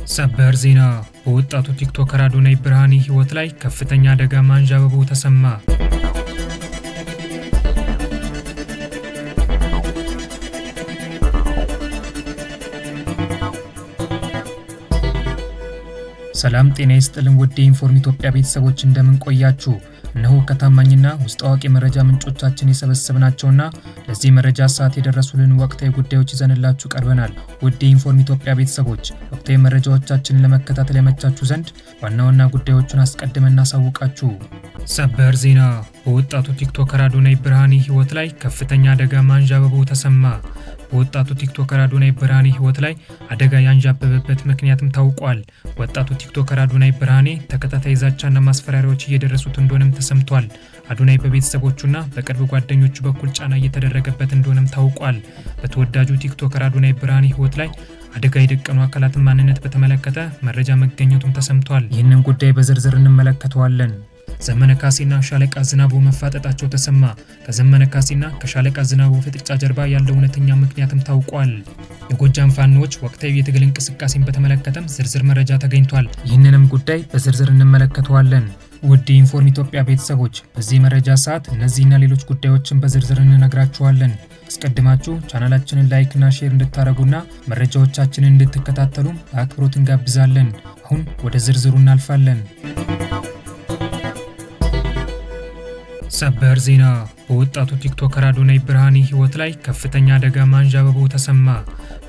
ሰበር ዜና በወጣቱ ቲክቶከር አዶናይ ብርሃኔ ህይወት ላይ ከፍተኛ አደጋ ማንዣበቡ ተሰማ። ሰላም ጤና ይስጥልን ውድ ኢንፎርም ኢትዮጵያ ቤተሰቦች እንደምን ቆያችሁ? እነሆ ከታማኝና ውስጥ አዋቂ መረጃ ምንጮቻችን የሰበሰብናቸውና ለዚህ መረጃ ሰዓት የደረሱልን ወቅታዊ ጉዳዮች ይዘንላችሁ ቀርበናል። ውድ ኢንፎርም ኢትዮጵያ ቤተሰቦች ወቅታዊ መረጃዎቻችንን ለመከታተል ያመቻችሁ ዘንድ ዋና ዋና ጉዳዮቹን አስቀድመን እናሳውቃችሁ። ሰበር ዜና በወጣቱ ቲክቶከር አዶናይ ብርሃኔ ህይወት ላይ ከፍተኛ አደጋ ማንዣበቡ ተሰማ። በወጣቱ ቲክቶከር አዶናይ ብርሃኔ ህይወት ላይ አደጋ ያንዣበበበት ምክንያትም ታውቋል። ወጣቱ ቲክቶከር አዶናይ ብርሃኔ ተከታታይ ዛቻና ማስፈራሪያዎች እየደረሱት እንደሆነም ተሰምቷል። አዶናይ በቤተሰቦቹና በቅርብ ጓደኞቹ በኩል ጫና እየተደረገበት እንደሆነም ታውቋል። በተወዳጁ ቲክቶከር አዶናይ ብርሃኔ ህይወት ላይ አደጋ የደቀኑ አካላትን ማንነት በተመለከተ መረጃ መገኘቱም ተሰምቷል። ይህንን ጉዳይ በዝርዝር እንመለከተዋለን። ዘመነ ካሴና ሻለቃ ዝናቡ መፋጠጣቸው ተሰማ። ከዘመነ ካሴና ከሻለቃ ዝናቡ ፍጥጫ ጀርባ ያለው እውነተኛ ምክንያትም ታውቋል። የጎጃም ፋኖዎች ወቅታዊ የትግል እንቅስቃሴን በተመለከተም ዝርዝር መረጃ ተገኝቷል። ይህንንም ጉዳይ በዝርዝር እንመለከተዋለን። ውድ ኢንፎርም ኢትዮጵያ ቤተሰቦች በዚህ መረጃ ሰዓት እነዚህና ሌሎች ጉዳዮችን በዝርዝር እንነግራችኋለን። አስቀድማችሁ ቻናላችንን ላይክና ሼር እንድታደርጉና መረጃዎቻችንን እንድትከታተሉ በአክብሮት እንጋብዛለን። አሁን ወደ ዝርዝሩ እናልፋለን። ሰበር ዜና በወጣቱ ቲክቶከር አዶናይ ብርሃኔ ህይወት ላይ ከፍተኛ አደጋ ማንዣበቡ ተሰማ።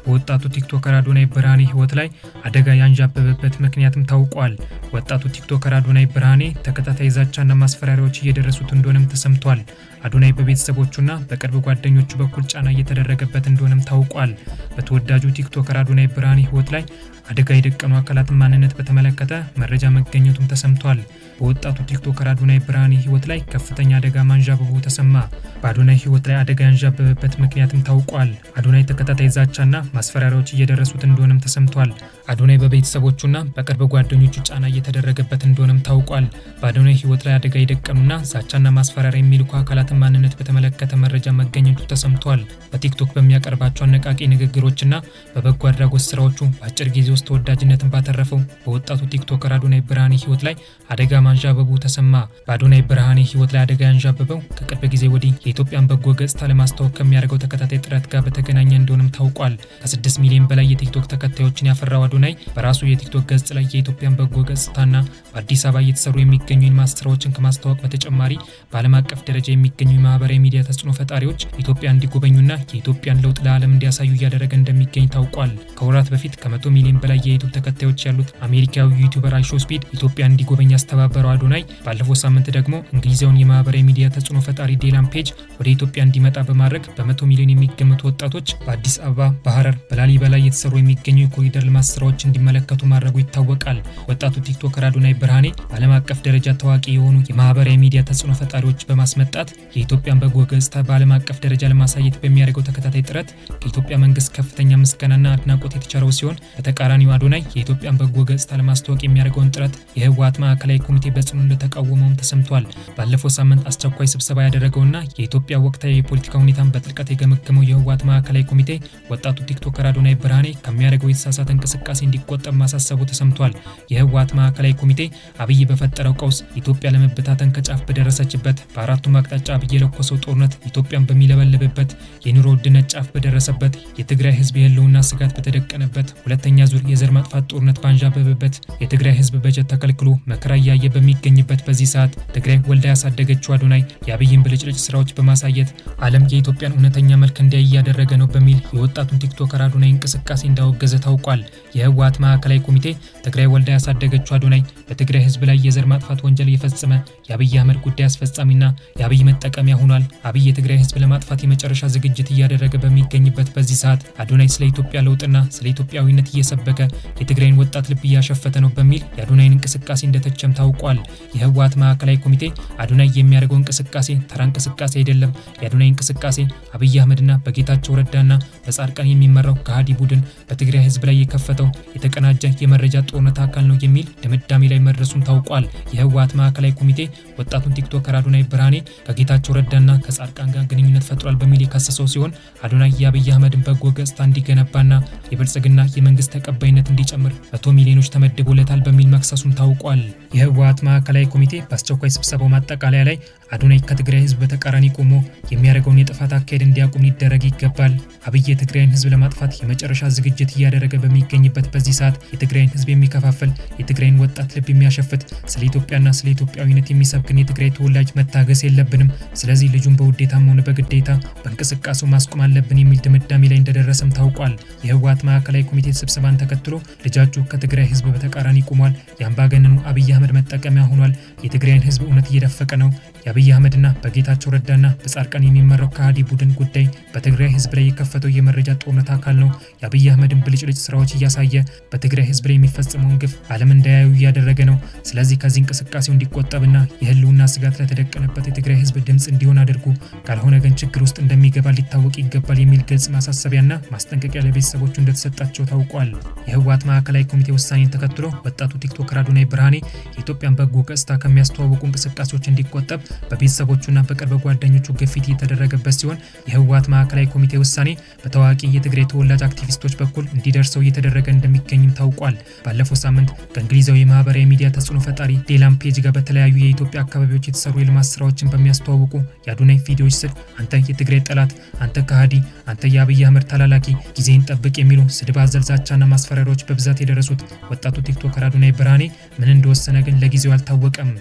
በወጣቱ ቲክቶከር አዶናይ ብርሃኔ ህይወት ላይ አደጋ ያንዣበበበት ምክንያትም ታውቋል። ወጣቱ ቲክቶከር አዶናይ ብርሃኔ ተከታታይ ዛቻና ማስፈራሪያዎች እየደረሱት እንደሆነም ተሰምቷል። አዶናይ በቤተሰቦቹና በቅርብ ጓደኞቹ በኩል ጫና እየተደረገበት እንደሆነም ታውቋል። በተወዳጁ ቲክቶከር አዶናይ ብርሃኔ ህይወት ላይ አደጋ የደቀኑ አካላትን ማንነት በተመለከተ መረጃ መገኘቱም ተሰምቷል። በወጣቱ ቲክቶከር አዶናይ ብርሃኔ ህይወት ላይ ከፍተኛ አደጋ ማንዣበቡ ተሰማ። በአዶናይ ህይወት ላይ አደጋ ያንዣበበበት ምክንያትም ታውቋል። አዶናይ ተከታታይ ዛቻና ማስፈራሪያዎች እየደረሱት እንደሆነም ተሰምቷል። አዶናይ በቤተሰቦቹና በቅርብ ጓደኞቹ ጫና እየተደረገበት እንደሆነም ታውቋል። በአዶናይ ህይወት ላይ አደጋ የደቀኑና ዛቻና ማስፈራሪያ የሚልኩ አካላትን ማንነት በተመለከተ መረጃ መገኘቱ ተሰምቷል። በቲክቶክ በሚያቀርባቸው አነቃቂ ንግግሮችና በበጎ አድራጎት ስራዎቹ በአጭር ጊዜ ውስጥ ተወዳጅነትን ባተረፈው በወጣቱ ቲክቶከር አዶናይ ብርሃኔ ህይወት ላይ አደጋ ማንዣበቡ ተሰማ። በአዶናይ ብርሃኔ ህይወት ላይ አደጋ ያንዣበበው ከቅርብ ጊዜ ወዲህ የኢትዮጵያን በጎ ገጽታ ለማስተዋወቅ ከሚያደርገው ተከታታይ ጥረት ጋር በተገናኘ እንደሆነም ታውቋል። ከ6 ሚሊዮን በላይ የቲክቶክ ተከታዮችን ያፈራው አዶናይ በራሱ የቲክቶክ ገጽ ላይ የኢትዮጵያን በጎ ገጽታና በአዲስ አበባ እየተሰሩ የሚገኙ የልማት ስራዎችን ከማስተዋወቅ በተጨማሪ በዓለም አቀፍ ደረጃ የሚገኙ የማህበራዊ ሚዲያ ተጽዕኖ ፈጣሪዎች ኢትዮጵያ እንዲጎበኙና የኢትዮጵያን ለውጥ ለዓለም እንዲያሳዩ እያደረገ እንደሚገኝ ታውቋል። ከወራት በፊት ከ100 ሚሊዮን በላይ የዩቲዩብ ተከታዮች ያሉት አሜሪካዊ ዩቲዩበር አይሾስፒድ ኢትዮጵያ እንዲጎበኝ ያስተባበረው አዶናይ ባለፈው ሳምንት ደግሞ እንግሊዛዊውን የማህበራዊ ሚዲያ ተጽዕኖ ፈጣሪ ዴላን ፔጅ ወደ ኢትዮጵያ እንዲመጣ በማድረግ በ100 ሚሊዮን የሚገመቱ ወጣቶች በአዲስ አበባ፣ በሐረር፣ በላሊበላ እየተሰሩ የሚገኙ የኮሪደር ልማት ስራዎች እንዲመለከቱ ማድረጉ ይታወቃል። ወጣቱ ቲክቶከር አዶናይ ብርሃኔ በዓለም አቀፍ ደረጃ ታዋቂ የሆኑ የማህበራዊ ሚዲያ ተጽዕኖ ፈጣሪዎች በማስመጣት የኢትዮጵያን በጎ ገጽታ በዓለም አቀፍ ደረጃ ለማሳየት በሚያደርገው ተከታታይ ጥረት ከኢትዮጵያ መንግስት ከፍተኛ ምስጋናና አድናቆት የተቸረው ሲሆን፣ በተቃራኒው አዶናይ የኢትዮጵያን በጎ ገጽታ ለማስተዋወቅ የሚያደርገውን ጥረት የህወሓት ማዕከላዊ ኮሚቴ በጽኑ እንደተቃወመውም ተሰምቷል። ባለፈው ሳምንት አስቸኳይ ስብሰባ ያደረገውና የኢትዮጵያ ወቅታዊ የፖለቲካ ሁኔታን በጥልቀት የገመገመው የህወሓት ማዕከላዊ ኮሚቴ ወጣቱ ቲክቶከር አዶናይ ብርሃኔ ከሚያደርገው የተሳሳተ እንቅስቃሴ እንዲቆጠብ ማሳሰቡ ተሰምቷል። የህወሓት ማዕከላዊ ኮሚቴ አብይ በፈጠረው ቀውስ ኢትዮጵያ ለመበታተን ከጫፍ በደረሰችበት በአራቱም አቅጣጫ አብይ የለኮሰው ጦርነት ኢትዮጵያን በሚለበልብበት የኑሮ ውድነት ጫፍ በደረሰበት የትግራይ ህዝብ የህልውና ስጋት በተደቀነበት ሁለተኛ ዙር የዘር ማጥፋት ጦርነት ባንዣበበበት የትግራይ ህዝብ በጀት ተከልክሎ መከራ እያየ በሚገኝበት በዚህ ሰዓት ትግራይ ወልዳ ያሳደገችው አዶናይ የአብይን ብልጭልጭ ስራዎች በማሳየት ዓለም የኢትዮጵያን እውነተኛ መልክ እንዲያይ እያደረገ ነው በሚል የወጣቱን ቲክቶከር አዶናይ እንቅስቃሴ እንዳወገዘ ታውቋል። የህወሓት ማዕከላዊ ኮሚቴ ትግራይ ወልዳ ያሳደገችው አዶናይ በትግራይ ህዝብ ላይ የዘር ማጥፋት ወንጀል የፈጸመ የአብይ አህመድ ጉዳይ አስፈጻሚና የአብይ መጠቀሚያ ሆኗል። አብይ የትግራይ ህዝብ ለማጥፋት የመጨረሻ ዝግጅት እያደረገ በሚገኝበት በዚህ ሰዓት አዶናይ ስለ ኢትዮጵያ ለውጥና ስለ ኢትዮጵያዊነት እየሰበከ የትግራይን ወጣት ልብ እያሸፈተ ነው በሚል የአዶናይን እንቅስቃሴ እንደተቸም ታውቋል። የህወሓት ማዕከላዊ ኮሚቴ አዶናይ የሚያደርገው እንቅስቃሴ ተራ እንቅስቃሴ አይደለም። የአዶናይ እንቅስቃሴ አብይ አህመድና በጌታቸው ረዳና በጻድቃን የሚመራው ከሃዲ ቡድን በትግራይ ህዝብ ላይ የከፈተው የተቀናጀ የመረጃ ጦርነት አካል ነው የሚል ድምዳሜ ላይ መድረሱም ታውቋል። የህወሓት ማዕከላዊ ኮሚቴ ወጣቱን ቲክቶከር አዶናይ ብርሃኔ ከጌታቸው ረዳና ከጻድቃን ጋር ግንኙነት ፈጥሯል በሚል የከሰሰው ሲሆን አዶናይ የአብይ አህመድን በጎ ገጽታ እንዲገነባና የብልጽግና የመንግስት ተቀባይነት እንዲጨምር 100 ሚሊዮኖች ተመድቦለታል በሚል መክሰሱም ታውቋል። የህወሓት ማዕከላዊ ኮሚቴ በአስቸኳይ ስብሰባው ማጠቃለያ ላይ አዶናይ ከትግራይ ህዝብ በተቃራኒ ቆሞ የሚያደርገውን የጥፋት አካሄድ እንዲያቆም ሊደረግ ይገባል። አብይ የትግራይን ህዝብ ለማጥፋት የመጨረሻ ዝግጅት እያደረገ በሚገኝበት በዚህ ሰዓት የትግራይን ህዝብ የሚከፋፈል የትግራይን ወጣት ልብ የሚያሸፍት ስለ ኢትዮጵያና ስለ ኢትዮጵያዊነት የሚሰብክን የትግራይ ተወላጅ መታገስ የለብንም። ስለዚህ ልጁን በውዴታም ሆነ በግዴታ በእንቅስቃሴው ማስቆም አለብን የሚል ድምዳሜ ላይ እንደደረሰም ታውቋል። የህወሓት ማዕከላዊ ኮሚቴ ስብሰባን ተከትሎ ልጃችሁ ከትግራይ ህዝብ በተቃራኒ ቆሟል፣ የአምባገነኑ አብይ አህመድ መጠቀሚያ ሆኗል፣ የትግራይን ህዝብ እውነት እየደፈቀ ነው፣ የአብይ አህመድና በጌታቸው ረዳና በጻድቃን የሚመራው ከሃዲ ቡድን ጉዳይ በትግራይ ህዝብ ላይ የከፈተው የመረጃ ጦርነት አካል ነው። የአብይ አህመድን ብልጭልጭ ስራዎች እያሳየ በትግራይ ህዝብ ላይ የሚፈጸመውን ግፍ ዓለም እንዳያዩ እያደረገ ነው። ስለዚህ ከዚህ እንቅስቃሴው እንዲቆጠብና የህልውና ስጋት ለተደቀነበት የትግራይ ህዝብ ድምጽ እንዲሆን አድርጉ፣ ካልሆነ ግን ችግር ውስጥ እንደሚገባ ሊታወቅ ይገባል የሚል ግልጽ ማሳሰቢያና ማስጠንቀቂያ ለቤተሰቦቹ እንደተሰጣቸው ታውቋል። የህወሓት ማዕከላዊ ኮሚቴ ውሳኔን ተከትሎ ወጣቱ ቲክቶከር አዶናይ ብርሃኔ የኢትዮጵያን በጎ ገጽታ ከሚያስተዋውቁ እንቅስቃሴዎች እንዲቆጠብ በቤተሰቦቹና በቅርብ ጓደኞቹ ግፊት እየተደረገበት ሲሆን የህወሓት ማዕከላዊ ኮሚቴ ውሳኔ በታዋቂ የትግራይ ተወላጅ አክቲቪስቶች በኩል እንዲደርሰው እየተደረገ እንደሚገኝም ታውቋል። ባለፈው ሳምንት ከእንግሊዛዊ የማህበራዊ ሚዲያ ተጽዕኖ ፈጣሪ ዴላም ፔጅ ጋር በተለያዩ የኢትዮጵያ አካባቢዎች የተሰሩ የልማት ስራዎችን በሚያስተዋውቁ የአዶናይ ቪዲዮዎች ስር አንተ የትግራይ ጠላት፣ አንተ ከሃዲ፣ አንተ የአብይ አህመድ ተላላኪ፣ ጊዜን ጠብቅ የሚሉ ስድብ አዘል ዛቻና ማስፈራሪያዎች በብዛት የደረሱት ወጣቱ ቲክቶከር አዶናይ ብርሃኔ ምን እንደወሰነ ግን ለጊዜው አልታወቀም።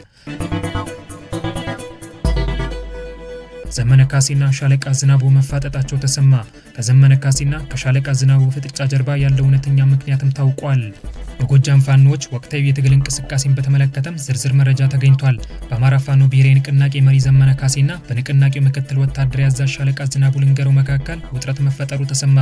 ዘመነ ካሴና ሻለቃ ዝናቡ መፋጠጣቸው ተሰማ። ከዘመነ ካሴና ከሻለቃ ዝናቡ ፍጥጫ ጀርባ ያለው እውነተኛ ምክንያትም ታውቋል። የጎጃም ፋኖዎች ወቅታዊ የትግል እንቅስቃሴን በተመለከተም ዝርዝር መረጃ ተገኝቷል። በአማራ ፋኖ ብሔራዊ ንቅናቄ መሪ ዘመነ ካሴና በንቅናቄው ምክትል ወታደራዊ አዛዥ ሻለቃ ዝናቡ ልንገረው መካከል ውጥረት መፈጠሩ ተሰማ።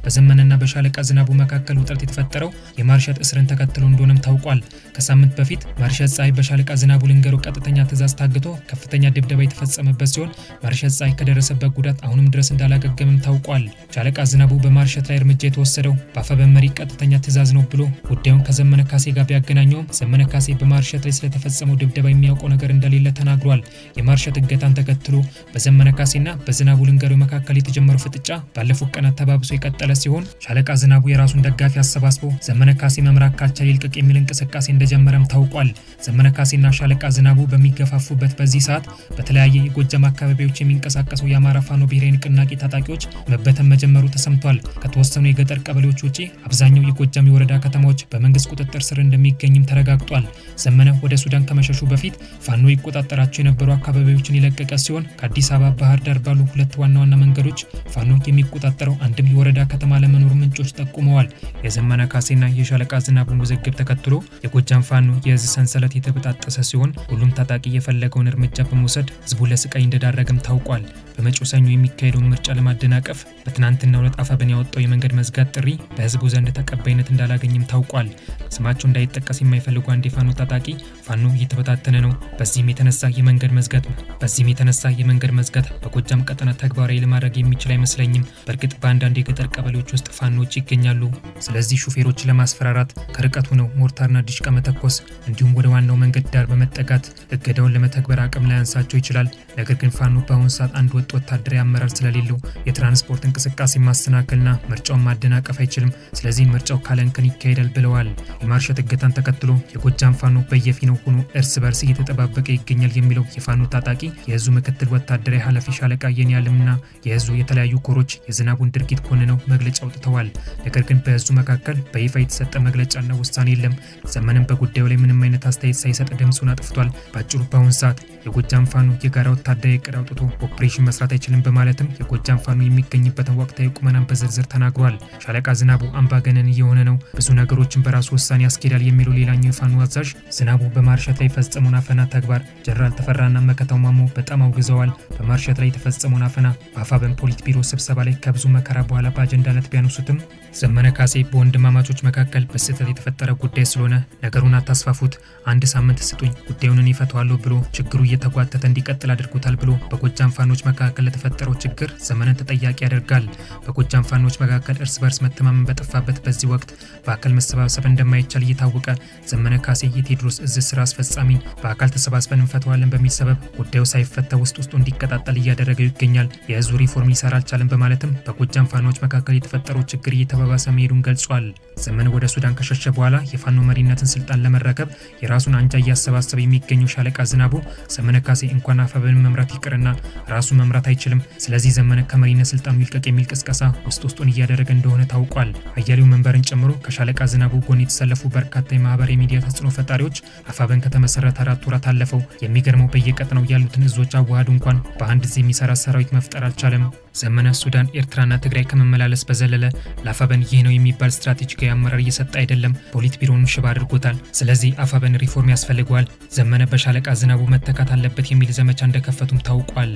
በዘመነና በሻለቃ ዝናቡ መካከል ውጥረት የተፈጠረው የማርሸት እስርን ተከትሎ እንደሆነም ታውቋል። ከሳምንት በፊት ማርሸት ፀሐይ በሻለቃ ዝናቡ ልንገረው ቀጥተኛ ትዕዛዝ ታግቶ ከፍተኛ ድብደባ የተፈጸመበት ሲሆን ማርሸት ፀሐይ ከደረሰበት ጉዳት አሁንም ድረስ እንዳላገገምም ታውቋል። ሻለቃ ዝናቡ በማርሸት ላይ እርምጃ የተወሰደው በአፈበ መሪ ቀጥተኛ ትዕዛዝ ነው ብሎ ጉዳዩን ከዘመነ ካሴ ጋር ቢያገናኘውም ዘመነ ካሴ በማርሸት ላይ ስለተፈጸመው ድብደባ የሚያውቀው ነገር እንደሌለ ተናግሯል። የማርሸት እገታን ተከትሎ በዘመነ ካሴና በዝናቡ ልንገረው መካከል የተጀመረው ፍጥጫ ባለፉት ቀናት ተባብሶ የቀጠለ ሲሆን ሻለቃ ዝናቡ የራሱን ደጋፊ አሰባስቦ ዘመነ ካሴ መምራት ካልቻለ ይልቀቅ የሚል እንቅስቃሴ እንደጀመረም ታውቋል። ዘመነ ካሴና ሻለቃ ዝናቡ በሚገፋፉበት በዚህ ሰዓት በተለያየ የጎጃም አካባቢዎች የሚንቀሳቀሱ የአማራ ፋኖ ብሔራዊ ንቅናቄ ታጣቂዎች መበተን መጀመሩ ተሰምቷል። ከተወሰኑ የገጠር ቀበሌዎች ውጪ አብዛኛው የጎጃም የወረዳ ከተማዎች በመንግስት ቁጥጥር ስር እንደሚገኝም ተረጋግጧል። ዘመነ ወደ ሱዳን ከመሸሹ በፊት ፋኖ ይቆጣጠራቸው የነበሩ አካባቢዎችን የለቀቀ ሲሆን ከአዲስ አበባ ባህር ዳር ባሉ ሁለት ዋና ዋና መንገዶች ፋኖ የሚቆጣጠረው አንድም የወረዳ ከተማ ለመኖሩ ምንጮች ጠቁመዋል። የዘመነ ካሴና የሻለቃ ዝናቡን ውዝግብ ተከትሎ የጎጃም ፋኖ የእዝ ሰንሰለት የተበጣጠሰ ሲሆን ሁሉም ታጣቂ የፈለገውን እርምጃ በመውሰድ ህዝቡ ለስቃይ እንደዳረገም ታውቋል። በመጪው ሰኞ የሚካሄደውን ምርጫ ለማደናቀፍ በትናንትናው ዕለት አፋብን ያወጣው የመንገድ መዝጋት ጥሪ በህዝቡ ዘንድ ተቀባይነት እንዳላገኝም ታውቋል። ስማቸው እንዳይጠቀስ የማይፈልጉ አንድ የፋኖ ታጣቂ ፋኖ እየተበታተነ ነው፣ በዚህም የተነሳ የመንገድ መዝጋት በጎጃም ቀጠና ተግባራዊ ለማድረግ የሚችል አይመስለኝም። በእርግጥ በአንዳንድ የገጠር ቀበሌዎች ውስጥ ፋኖዎች ይገኛሉ። ስለዚህ ሹፌሮች ለማስፈራራት ከርቀቱ ነው ሞርታርና ዲሽቃ መተኮስ እንዲሁም ወደ ዋናው መንገድ ዳር በመጠጋት እገዳውን ለመተግበር አቅም ላያንሳቸው ይችላል። ነገር ግን ፋኖ በአሁኑ ሰዓት አንድ ወጥ ወታደራዊ አመራር ስለሌለው የትራንስፖርት እንቅስቃሴ ማስተናከልና ምርጫውን ማደናቀፍ አይችልም። ስለዚህ ምርጫው ካለ እንከን ይካሄዳል ብለዋል። የማርሸት እገታን ተከትሎ የጎጃም ፋኖ በየፊናው ሆኖ እርስ በርስ እየተጠባበቀ ይገኛል የሚለው የፋኖ ታጣቂ የህዙ ምክትል ወታደራዊ ኃላፊ ሻለቃ የኔ ዓለምና የህዙ የተለያዩ ኮሮች የዝናቡን ድርጊት ኮንነው መግለጫ አውጥተዋል። ነገር ግን በህዙ መካከል በይፋ የተሰጠ መግለጫና ውሳኔ የለም። ዘመንም በጉዳዩ ላይ ምንም አይነት አስተያየት ሳይሰጥ ድምፁን አጥፍቷል። በአጭሩ በአሁኑ ሰዓት የጎጃም ፋኖ የጋራ ወታደራዊ እቅድ አውጥቶ ኦፕሬሽን መስራት አይችልም በማለትም የጎጃም ፋኖ የሚገኝበትን ወቅታዊ ቁመናን በዝርዝር ተናግሯል። ሻለቃ ዝናቡ አምባገነን እየሆነ ነው፣ ብዙ ነገሮችን በራሱ ውሳኔ ያስኬዳል የሚሉ ሌላኛው የፋኖ አዛዥ ዝናቡ በማርሸት ላይ የፈጸመውን አፈና ተግባር ጀነራል ተፈራና መከታው ማሞ በጣም አውግዘዋል። በማርሸት ላይ የተፈጸመውን አፈና በአፋብኃ ፖሊት ቢሮ ስብሰባ ላይ ከብዙ መከራ በኋላ በአጀንዳነት ቢያነሱትም ዘመነ ካሴ በወንድማማቾች መካከል በስህተት የተፈጠረ ጉዳይ ስለሆነ ነገሩን አታስፋፉት፣ አንድ ሳምንት ስጡኝ፣ ጉዳዩን እኔ እፈታዋለሁ ብሎ ችግሩ እየተጓተተ እንዲቀጥል አድርጎታል ብሎ በጎጃም ፋኖች መካከል ለተፈጠረው ችግር ዘመነን ተጠያቂ ያደርጋል። በጎጃም ፋኖች መካከል እርስ በርስ መተማመን በጠፋበት በዚህ ወቅት በአካል መሰባሰብ እንደማይቻል እየታወቀ ዘመነ ካሴ የቴዎድሮስ እዝ ስራ አስፈጻሚን በአካል ተሰባስበን እንፈታዋለን በሚል ሰበብ ጉዳዩ ሳይፈታ ውስጡ እንዲቀጣጠል እያደረገው ይገኛል። የህዝቡ ሪፎርም ሊሰራ አልቻለም በማለትም በጎጃም ፋኖች መካከል የተፈጠረው ችግር እየተባባሰ መሄዱን ገልጿል። ዘመነ ወደ ሱዳን ከሸሸ በኋላ የፋኖ መሪነትን ስልጣን ለመረከብ የራሱን አንጃ እያሰባሰበ የሚገኘው ሻለቃ ዝናቡ ዘመነ ካሴ እንኳን አፋብኃን መምራት ይቅርና ራሱ መምራት አይችልም፣ ስለዚህ ዘመነ ከመሪነት ስልጣኑ ይልቀቅ የሚል ቅስቀሳ ውስጡን እያደረገ እንደሆነ ታውቋል። አያሌው መንበርን ጨምሮ ከሻለቃ ዝናቡ ጎን የተሰለፉ በርካታ የማህበራዊ ሚዲያ ተጽዕኖ ፈጣሪዎች አፋብኃን ከተመሰረተ 4 ወራት አለፈው። የሚገርመው በየቀጠናው ያሉትን እዞች አዋሃዱ እንኳን በአንድ ጊዜ የሚሰራ ሰራዊት መፍጠር አልቻለም። ዘመነ ሱዳን፣ ኤርትራና ትግራይ ከመመላለስ በዘለለ ለአፋብኃን ይህ ነው የሚባል ስትራቴጂካዊ አመራር እየሰጠ አይደለም። ፖሊት ቢሮውን ሽባ አድርጎታል። ስለዚህ አፋብኃን ሪፎርም ያስፈልገዋል፣ ዘመነ በሻለቃ ዝናቡ መተካት አለበት የሚል ዘመቻ እንደከፈቱም ታውቋል።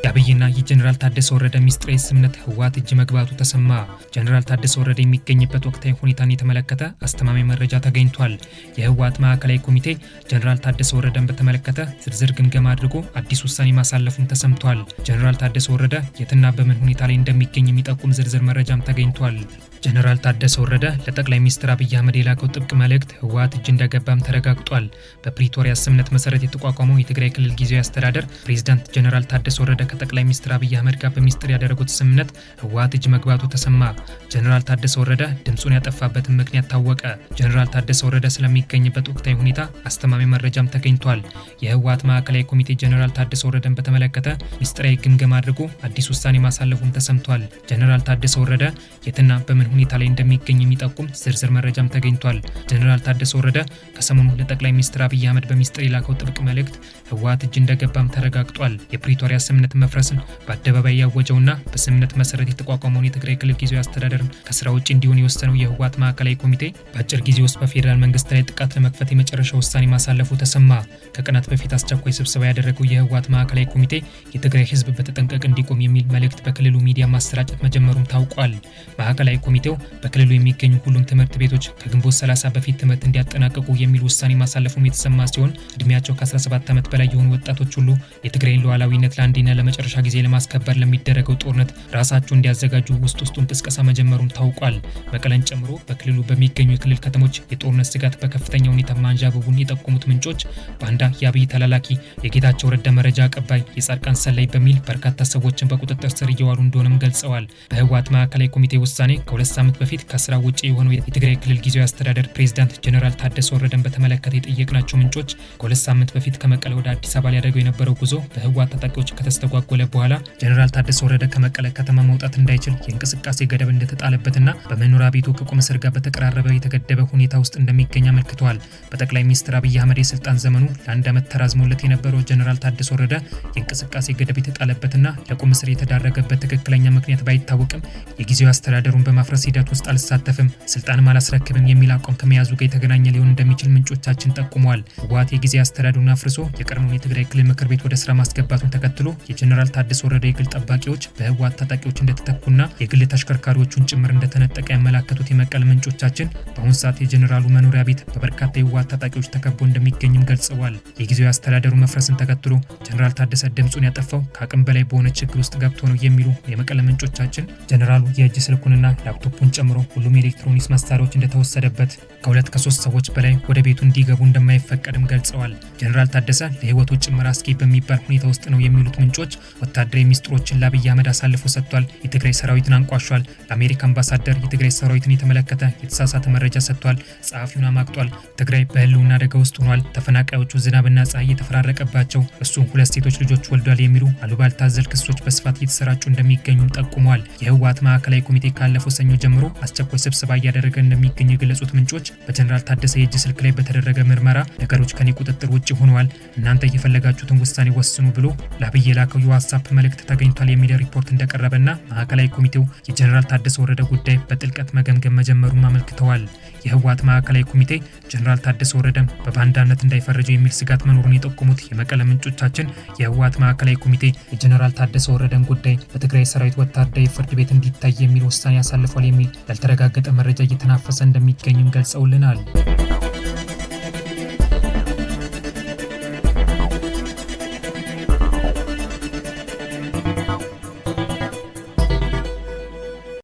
የአብይና የጀነራል ታደሰ ወረደ ሚስጥራዊ ስምምነት ህወሓት እጅ መግባቱ ተሰማ። ጀነራል ታደሰ ወረደ የሚገኝበት ወቅታዊ ሁኔታን የተመለከተ አስተማማኝ መረጃ ተገኝቷል። የህወሓት ማዕከላዊ ኮሚቴ ጀነራል ታደሰ ወረደን በተመለከተ ዝርዝር ግምገማ አድርጎ አዲስ ውሳኔ ማሳለፉን ተሰምቷል። ጀነራል ታደሰ ወረደ የትና በምን ሁኔታ ላይ እንደሚገኝ የሚጠቁም ዝርዝር መረጃም ተገኝቷል። ጀነራል ታደሰ ወረደ ለጠቅላይ ሚኒስትር አብይ አህመድ የላከው ጥብቅ መልእክት ህወሓት እጅ እንደገባም ተረጋግጧል። በፕሪቶሪያ ስምምነት መሰረት የተቋቋመው የትግራይ ክልል ጊዜያዊ አስተዳደር ፕሬዝዳንት ጀነራል ታደሰ ወረደ ከጠቅላይ ሚኒስትር አብይ አህመድ ጋር በሚስጥር ያደረጉት ስምምነት ህወሓት እጅ መግባቱ ተሰማ። ጀነራል ታደሰ ወረደ ድምጹን ያጠፋበትን ምክንያት ታወቀ። ጀነራል ታደሰ ወረደ ስለሚገኝበት ወቅታዊ ሁኔታ አስተማማኝ መረጃም ተገኝቷል። የህወሓት ማዕከላዊ ኮሚቴ ጀነራል ታደሰ ወረደን በተመለከተ ሚስጥራዊ ግምገማ አድርጎ አዲስ ውሳኔ ማሳለፉም ተሰምቷል። ጀነራል ታደሰ ወረደ የትና በምን ሁኔታ ላይ እንደሚገኝ የሚጠቁም ዝርዝር መረጃም ተገኝቷል። ጀነራል ታደሰ ወረደ ከሰሞኑ ለጠቅላይ ሚኒስትር አብይ አህመድ በሚስጥር የላከው ጥብቅ መልእክት ህወሓት እጅ እንደገባም ተረጋግጧል። የፕሪቶሪያ ስምምነት መፍረስን በአደባባይ ያወጀውና በስምምነት መሰረት የተቋቋመውን የትግራይ ክልል ጊዜያዊ አስተዳደርን ከስራ ውጭ እንዲሆን የወሰነው የህወሓት ማዕከላዊ ኮሚቴ በአጭር ጊዜ ውስጥ በፌዴራል መንግስት ላይ ጥቃት ለመክፈት የመጨረሻ ውሳኔ ማሳለፉ ተሰማ። ከቀናት በፊት አስቸኳይ ስብሰባ ያደረገው የህወሓት ማዕከላዊ ኮሚቴ የትግራይ ህዝብ በተጠንቀቅ እንዲቆም የሚል መልእክት በክልሉ ሚዲያ ማሰራጨት መጀመሩም ታውቋል። ማዕከላዊ ኮሚቴው በክልሉ የሚገኙ ሁሉም ትምህርት ቤቶች ከግንቦት 30 በፊት ትምህርት እንዲያጠናቀቁ የሚል ውሳኔ ማሳለፉም የተሰማ ሲሆን እድሜያቸው ከ17 ዓመት በላይ የሆኑ ወጣቶች ሁሉ የትግራይን ሉዓላዊነት ለአንዴና ለመጨረሻ ጊዜ ለማስከበር ለሚደረገው ጦርነት ራሳቸው እንዲያዘጋጁ ውስጡን ቅስቀሳ መጀመሩም ታውቋል። መቀለን ጨምሮ በክልሉ በሚገኙ የክልል ከተሞች የጦርነት ስጋት በከፍተኛ ሁኔታ ማንዣበቡን የጠቆሙት ምንጮች ባንዳ፣ የአብይ ተላላኪ፣ የጌታቸው ረዳ መረጃ አቀባይ፣ የጻድቃን ሰላይ በሚል በርካታ ሰዎችን በቁጥጥር ስር እየዋሉ እንደሆነም ገልጸዋል። በህወሓት ማዕከላዊ ኮሚቴ ውሳኔ ከ2 ሳምንት በፊት ከስራ ውጪ የሆነው የትግራይ ክልል ጊዜያዊ አስተዳደር ፕሬዝዳንት ጀነራል ታደሰ ወረደን በተመለከተ የጠየቅናቸው ምንጮች ከ2 ሳምንት በፊት ከመቀለ ወደ አዲስ አበባ ሊያደርገው የነበረው ጉዞ በህወሓት ታጣቂዎች ከተስተጓጎለ በኋላ ጀነራል ታደሰ ወረደ ከመቀለ ከተማ መውጣት እንዳይችል የእንቅስቃሴ ገደብ እንደተጣለበትና በመኖሪያ ቤቱ ከቁም እስር ጋር በተቀራረበ የተገደበ ሁኔታ ውስጥ እንደሚገኝ አመልክተዋል። በጠቅላይ ሚኒስትር አብይ አህመድ የስልጣን ዘመኑ ለ1 ዓመት ተራዝሞለት የነበረው ጀነራል ታደሰ ወረደ የእንቅስቃሴ ገደብ የተጣለበትና ለቁም እስር የተዳረገበት ትክክለኛ ምክንያት ባይታወቅም የጊዜያዊ አስተዳደሩን በማፍረስ ሂደት ውስጥ አልሳተፍም፣ ስልጣንም አላስረክብም የሚል አቋም ከመያዙ ጋር የተገናኘ ሊሆን እንደሚችል ምንጮቻችን ጠቁመዋል። ህወሓት የጊዜያዊ አስተዳደሩን አፍርሶ የቀድሞውን የትግራይ ክልል ምክር ቤት ወደ ስራ ማስገባቱን ተከትሎ የጀነራል ታደሰ ወረደ የግል ጠባቂዎች በህወሓት ታጣቂዎች እንደተተኩና የግል ተሽከርካሪዎቹን ጭምር እንደተነጠቀ ያመላከቱት የመቀለ ምንጮቻችን በአሁኑ ሰዓት የጀነራሉ መኖሪያ ቤት በበርካታ የህወሓት ታጣቂዎች ተከቦ እንደሚገኝም ገልጸዋል። የጊዜያዊ አስተዳደሩ መፍረስን ተከትሎ ጀነራል ታደሰ ድምጹን ያጠፋው ከአቅም በላይ በሆነ ችግር ውስጥ ገብቶ ነው የሚሉ የመቀለ ምንጮቻችን ጀነራሉ የእጅ ስልኩንና ላፕቶፑን ጨምሮ ሁሉም የኤሌክትሮኒክስ መሳሪያዎች እንደተወሰደበት ከ2 ከ3 ሰዎች በላይ ወደ ቤቱ እንዲገቡ እንደማይፈቀድም ገልጸዋል። ጀነራል ታደሰ ለህይወቱ ጭምር አስጊ በሚባል ሁኔታ ውስጥ ነው የሚሉት ምንጮች ወታደራዊ ሚስጥሮችን ለአብይ አህመድ አሳልፎ ሰጥቷል፣ የትግራይ ሰራዊትን አንቋሿል፣ ለአሜሪካ አምባሳደር የትግራይ ሰራዊትን የተመለከተ የተሳሳተ መረጃ ሰጥቷል፣ ጸሐፊውን አማቅጧል፣ ትግራይ በህልውና አደጋ ውስጥ ሆኗል፣ ተፈናቃዮቹ ዝናብና ፀሐይ የተፈራረቀባቸው እሱ 2 ሴቶች ልጆች ወልዷል የሚሉ አሉባልታ አዘል ክሶች በስፋት እየተሰራጩ እንደሚገኙም ጠቁመዋል። የህወሓት ማዕከላዊ ኮሚቴ ካለፈው ሰኞ ጀምሮ አስቸኳይ ስብሰባ እያደረገ እንደሚገኝ የገለጹት ምንጮች በጀነራል ታደሰ የእጅ ስልክ ላይ በተደረገ ምርመራ ነገሮች ከኔ ቁጥጥር ውጭ ሆነዋል፣ እናንተ የፈለጋችሁትን ውሳኔ ወስኑ ብሎ ለአብይ የላከው የዋትስአፕ መልእክት ተገኝቷል የሚል ሪፖርት እንደቀረበና ማዕከላዊ ኮሚቴው የጀነራል ታደሰ ወረደ ጉዳይ በጥልቀት መገምገም መጀመሩን አመልክተዋል። የህወሓት ማዕከላዊ ኮሚቴ ጀነራል ታደሰ ወረደም በባንዳነት እንዳይፈረጀው የሚል ስጋት መኖሩን የጠቆሙት የመቀለ ምንጮቻችን የህወሓት ማዕከላዊ ኮሚቴ የጀነራል ታደሰ ወረደን ጉዳይ በትግራይ ሰራዊት ወታደራዊ ፍርድ ቤት እንዲታይ የሚል ውሳኔ ያሳልፏል የሚል ያልተረጋገጠ መረጃ እየተናፈሰ እንደሚገኝም ገልጸውልናል።